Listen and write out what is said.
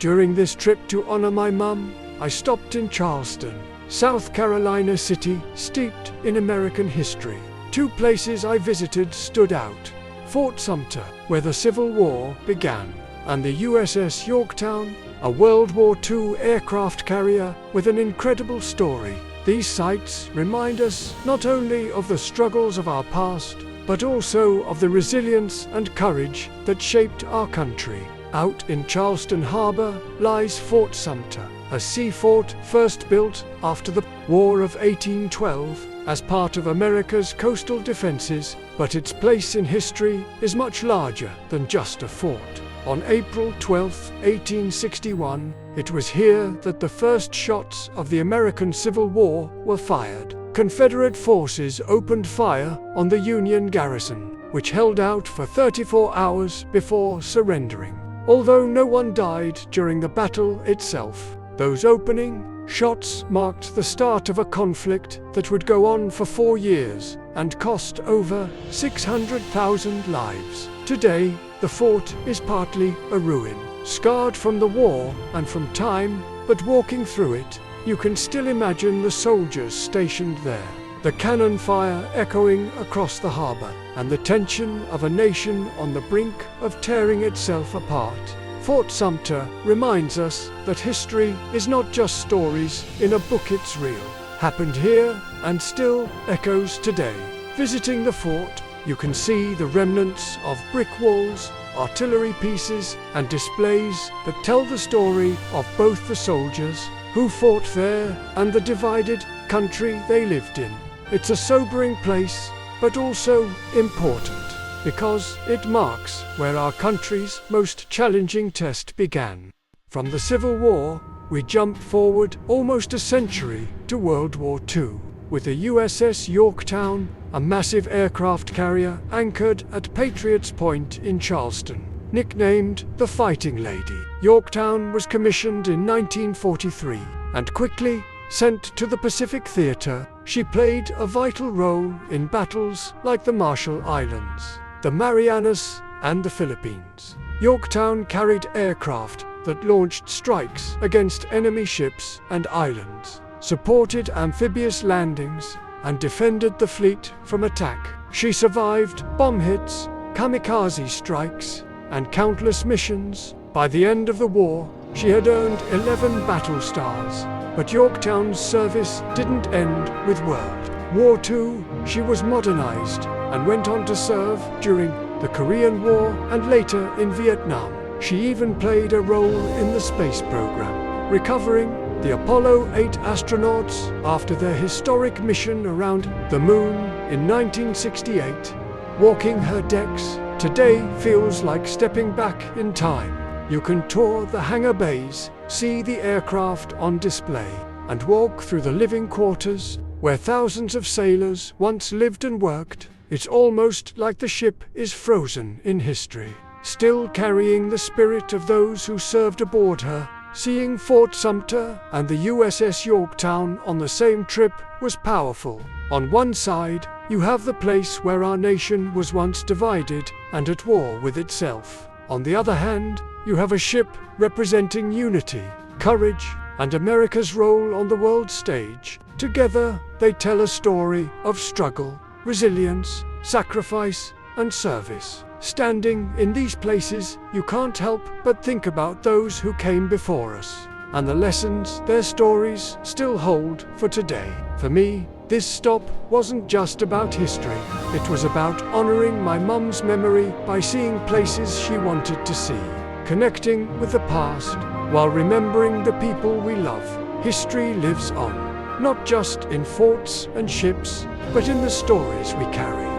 During this trip to honor my mum, I stopped in Charleston, South Carolina city steeped in American history. Two places I visited stood out: Fort Sumter, where the Civil War began, and the USS Yorktown, a World War II aircraft carrier with an incredible story. These sites remind us not only of the struggles of our past, but also of the resilience and courage that shaped our country. Out in Charleston Harbor lies Fort Sumter, a sea fort first built after the War of 1812 as part of America's coastal defenses, but its place in history is much larger than just a fort. On April 12, 1861, it was here that the first shots of the American Civil War were fired. Confederate forces opened fire on the Union garrison, which held out for 34 hours before surrendering. Although no one died during the battle itself, those opening shots marked the start of a conflict that would go on for 4 years and cost over 600,000 lives. Today, the fort is partly a ruin, scarred from the war and from time, but walking through it, you can still imagine the soldiers stationed there, the cannon fire echoing across the harbor, and the tension of a nation on the brink of tearing itself apart. Fort Sumter reminds us that history is not just stories in a book, it's real, happened here, and still echoes today. Visiting the fort, you can see the remnants of brick walls, artillery pieces, and displays that tell the story of both the soldiers who fought there and the divided country they lived in. It's a sobering place, but also important, because it marks where our country's most challenging test began. From the Civil War, we jump forward almost a century to World War II, with the USS Yorktown, a massive aircraft carrier anchored at Patriots Point in Charleston. Nicknamed the Fighting Lady, Yorktown was commissioned in 1943 and quickly sent to the Pacific Theater. She played a vital role in battles like the Marshall Islands, the Marianas, and the Philippines. Yorktown carried aircraft that launched strikes against enemy ships and islands, supported amphibious landings, and defended the fleet from attack. She survived bomb hits, kamikaze strikes, and countless missions. By the end of the war, she had earned 11 battle stars. But Yorktown's service didn't end with World War II. She was modernized and went on to serve during the Korean War and later in Vietnam. She even played a role in the space program, recovering the Apollo 8 astronauts after their historic mission around the moon in 1968. Walking her decks today feels like stepping back in time. You can tour the hangar bays, see the aircraft on display, and walk through the living quarters where thousands of sailors once lived and worked. It's almost like the ship is frozen in history, still carrying the spirit of those who served aboard her. Seeing Fort Sumter and the USS Yorktown on the same trip was powerful. On one side, you have the place where our nation was once divided and at war with itself. On the other hand, you have a ship representing unity, courage, and America's role on the world stage. Together, they tell a story of struggle, resilience, sacrifice, and service. Standing in these places, you can't help but think about those who came before us, and the lessons their stories still hold for today. For me, this stop wasn't just about history. It was about honoring my mum's memory by seeing places she wanted to see, connecting with the past while remembering the people we love. History lives on, not just in forts and ships, but in the stories we carry.